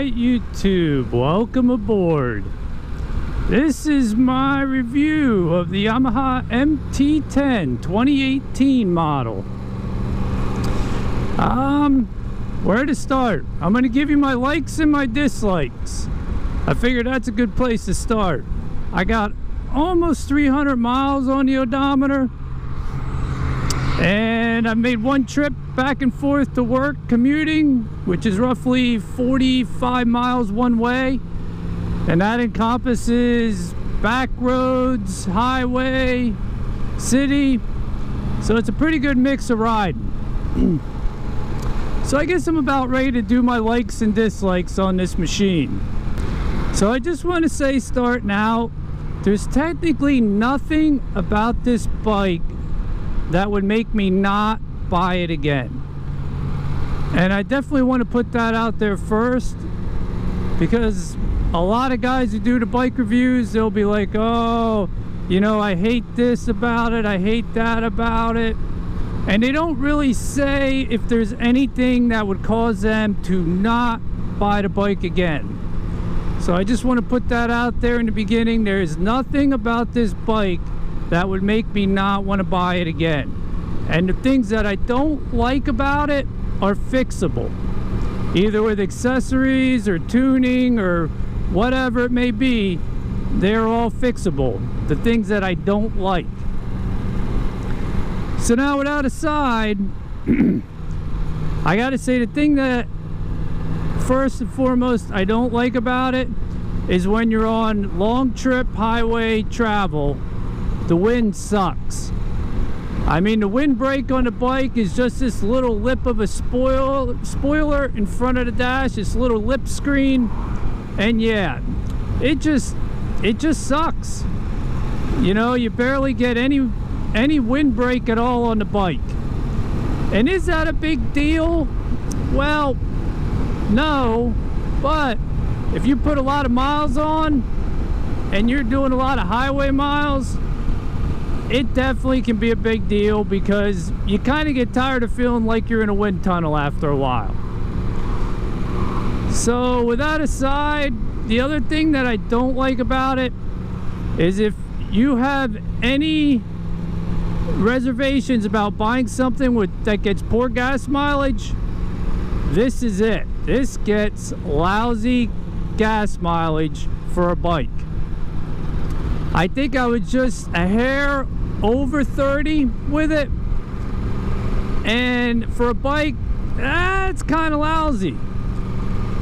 Alright YouTube, welcome aboard. This is my review of the Yamaha MT10 2018 model. Where to start? I'm going to give you my likes and my dislikes. I figured that's a good place to start. I got almost 300 miles on the odometer, and I made one trip back and forth to work commuting, which is roughly 45 miles one way, and that encompasses back roads, highway, city, so it's a pretty good mix of riding. So I guess I'm about ready to do my likes and dislikes on this machine. So I just want to say, starting out, there's technically nothing about this bike that would make me not buy it again. And I definitely want to put that out there first, because a lot of guys who do the bike reviews, they'll be like, oh, you know, I hate this about it, I hate that about it. And they don't really say if there's anything that would cause them to not buy the bike again. So I just want to put that out there in the beginning. There is nothing about this bike that would make me not want to buy it again. And the things that I don't like about it are fixable, either with accessories or tuning or whatever it may be. They're all fixable, the things that I don't like. So now, with that aside, I gotta say, the thing that first and foremost I don't like about it is when you're on long trip highway travel, the wind sucks. I mean, the windbreak on the bike is just this little lip of a spoiler in front of the dash, this little lip screen, and yeah, it just sucks. You know, you barely get any windbreak at all on the bike. And is that a big deal? Well, no, but if you put a lot of miles on and you're doing a lot of highway miles, it definitely can be a big deal, because you kind of get tired of feeling like you're in a wind tunnel after a while. So with that aside, the other thing that I don't like about it is if you have any reservations about buying something that gets poor gas mileage, this is it. This gets lousy gas mileage for a bike. I think I was just a hair over 30 with it, and for a bike, it's kind of lousy.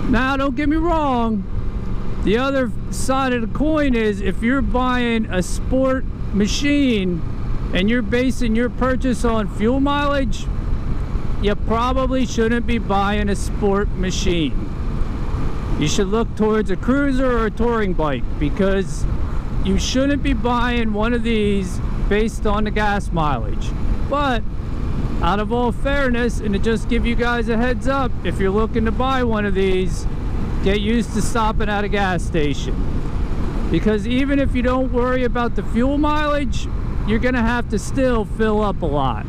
Now, don't get me wrong, the other side of the coin is, if you're buying a sport machine and you're basing your purchase on fuel mileage, you probably shouldn't be buying a sport machine. You should look towards a cruiser or a touring bike, because you shouldn't be buying one of these based on the gas mileage. But out of all fairness, and to just give you guys a heads up, if you're looking to buy one of these, get used to stopping at a gas station, because even if you don't worry about the fuel mileage, you're gonna have to still fill up a lot,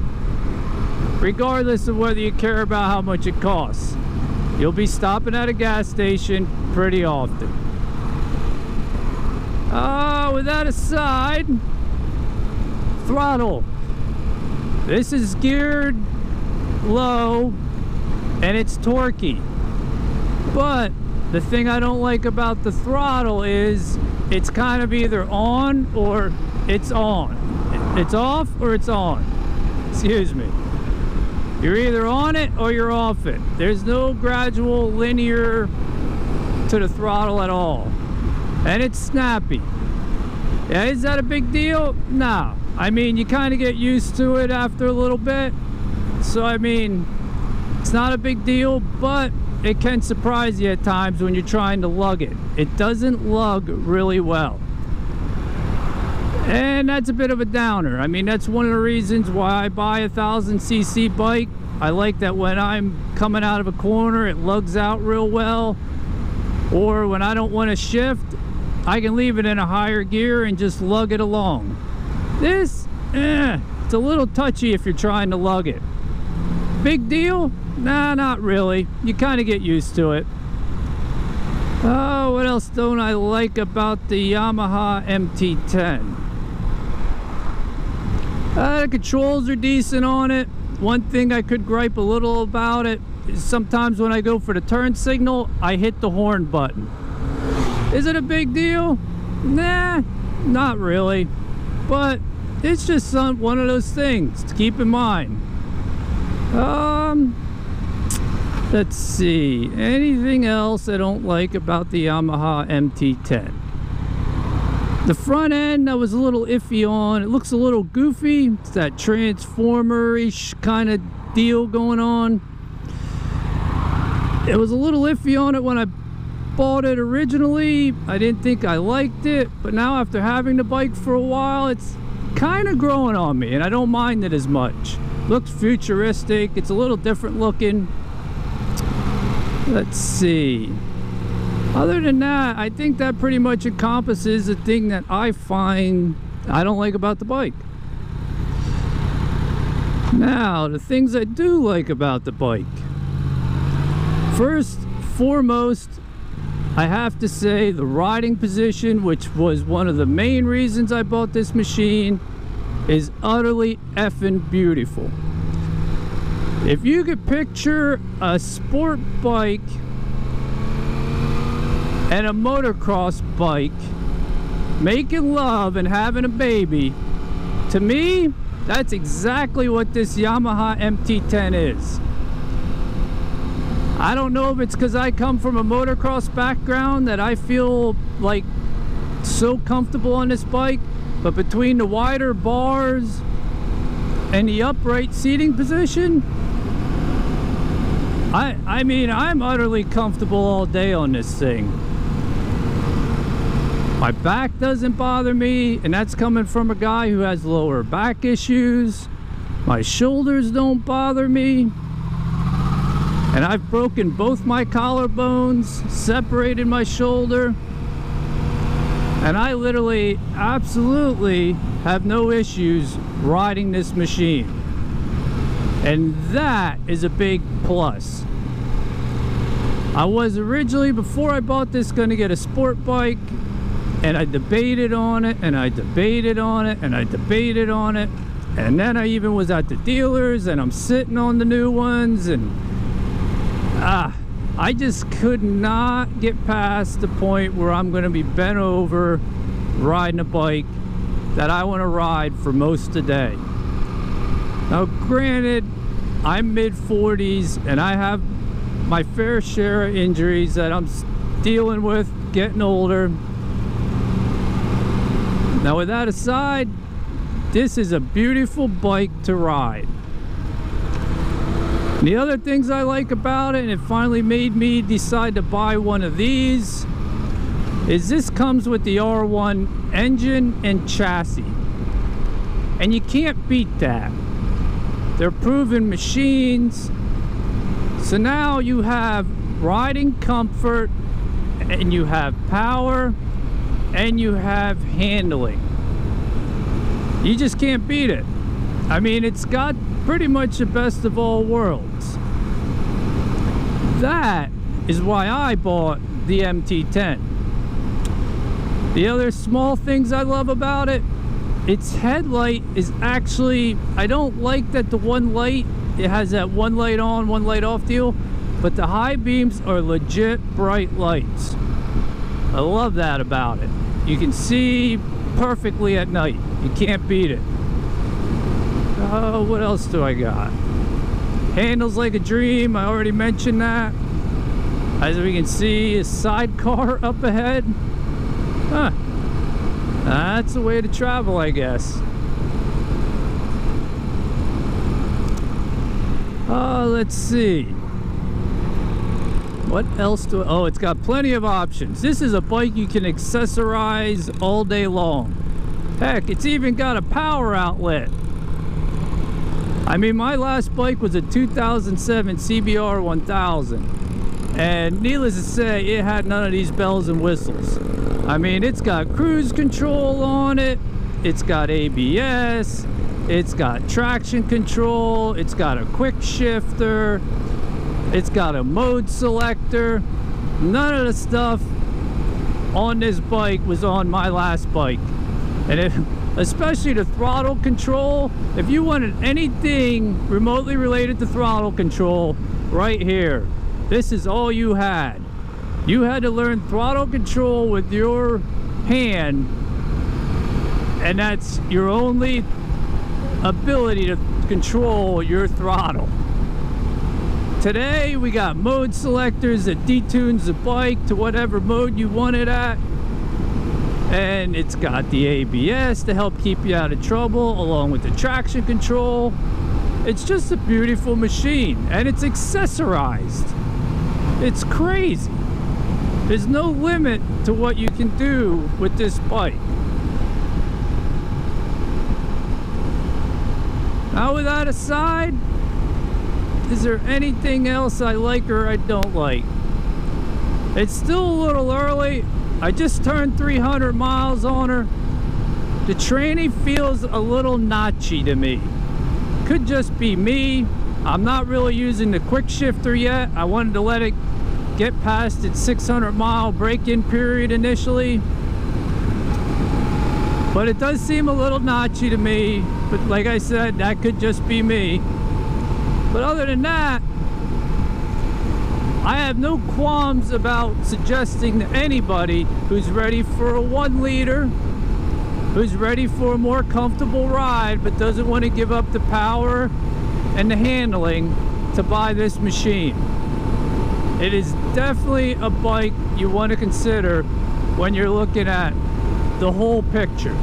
regardless of whether you care about how much it costs. You'll be stopping at a gas station pretty often. With that aside, throttle. This is geared low and it's torquey, but the thing I don't like about the throttle is it's kind of either on or it's on. It's off or it's on. Excuse me. You're either on it or you're off it. There's no gradual linear to the throttle at all. And it's snappy. Yeah, is that a big deal? No. I mean, you kind of get used to it after a little bit. So, I mean, it's not a big deal, but it can surprise you at times when you're trying to lug it. It doesn't lug really well. And that's a bit of a downer. I mean, that's one of the reasons why I buy a 1000cc bike. I like that when I'm coming out of a corner, it lugs out real well. Or when I don't want to shift, I can leave it in a higher gear and just lug it along. This, it's a little touchy if you're trying to lug it. Big deal? Nah, not really. You kind of get used to it. Oh, what else don't I like about the Yamaha MT10? The controls are decent on it. One thing I could gripe a little about it is sometimes when I go for the turn signal, I hit the horn button. Is it a big deal? Nah, not really. But it's just one of those things to keep in mind. Let's see. Anything else I don't like about the Yamaha MT10? The front end I was a little iffy on. It looks a little goofy. It's that transformer-ish kind of deal going on. It was a little iffy on it when I bought it originally. I didn't think I liked it, but now after having the bike for a while, it's kind of growing on me, and I don't mind it as much. Looks futuristic. It's a little different looking. Let's see. Other than that, I think that pretty much encompasses the thing that I find I don't like about the bike. Now, the things I do like about the bike. First, foremost, I have to say the riding position, which was one of the main reasons I bought this machine, is utterly effing beautiful. If you could picture a sport bike and a motocross bike making love and having a baby, to me, that's exactly what this Yamaha MT10 is. I don't know if it's because I come from a motocross background that I feel like so comfortable on this bike, but between the wider bars and the upright seating position, I mean, I'm utterly comfortable all day on this thing. My back doesn't bother me, and that's coming from a guy who has lower back issues. My shoulders don't bother me. And I've broken both my collarbones, separated my shoulder. And I literally, absolutely have no issues riding this machine. And that is a big plus. I was originally, before I bought this, going to get a sport bike. And I debated on it, and I debated on it, and I debated on it. And then I even was at the dealers, and I'm sitting on the new ones, and I just could not get past the point where I'm going to be bent over riding a bike that I want to ride for most of the day. Now granted, I'm mid-40s and I have my fair share of injuries that I'm dealing with getting older. Now with that aside, this is a beautiful bike to ride. And the other things I like about it, and it finally made me decide to buy one of these, is this comes with the R1 engine and chassis. And you can't beat that. They're proven machines. So now you have riding comfort, and you have power, and you have handling. You just can't beat it. I mean, it's got pretty much the best of all worlds. That is why I bought the MT10. The other small things I love about it, its headlight is actually, I don't like that the one light, it has that one light on, one light off deal, but the high beams are legit bright lights. I love that about it. You can see perfectly at night. You can't beat it. Oh, what else do I got? Handles like a dream. I already mentioned that. As we can see, a sidecar up ahead. Huh. That's the way to travel, I guess. Let's see. What else do I... Oh, it's got plenty of options. This is a bike you can accessorize all day long. Heck, it's even got a power outlet. I mean, my last bike was a 2007 CBR 1000. And needless to say, it had none of these bells and whistles. I mean, it's got cruise control on it. It's got ABS. It's got traction control. It's got a quick shifter. It's got a mode selector. None of the stuff on this bike was on my last bike. And especially the throttle control, if you wanted anything remotely related to throttle control, right here, this is all you had. You had to learn throttle control with your hand, and that's your only ability to control your throttle. Today we got mode selectors that detunes the bike to whatever mode you want it at, and it's got the ABS to help keep you out of trouble along with the traction control. It's just a beautiful machine, and it's accessorized. It's crazy. There's no limit to what you can do with this bike. Now, with that aside, is there anything else I like or I don't like? It's still a little early. I just turned 300 miles on her. The tranny feels a little notchy to me. Could just be me. I'm not really using the quick shifter yet. I wanted to let it get past its 600-mile break-in period initially. But it does seem a little notchy to me. But like I said, that could just be me. But other than that, I have no qualms about suggesting to anybody who's ready for a 1-liter, who's ready for a more comfortable ride but doesn't want to give up the power and the handling, to buy this machine. It is definitely a bike you want to consider when you're looking at the whole picture.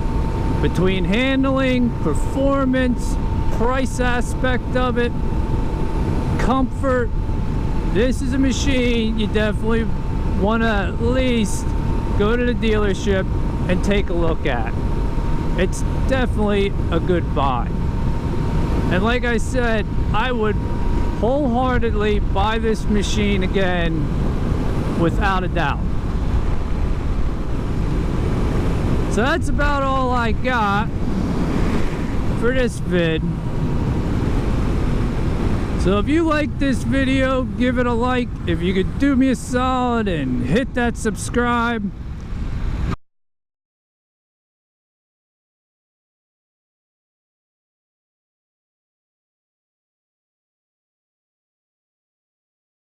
Between handling, performance, price aspect of it, comfort, this is a machine you definitely want to at least go to the dealership and take a look at. It's definitely a good buy. And like I said, I would wholeheartedly buy this machine again without a doubt. So that's about all I got for this vid. So if you like this video, give it a like. If you could do me a solid and hit that subscribe.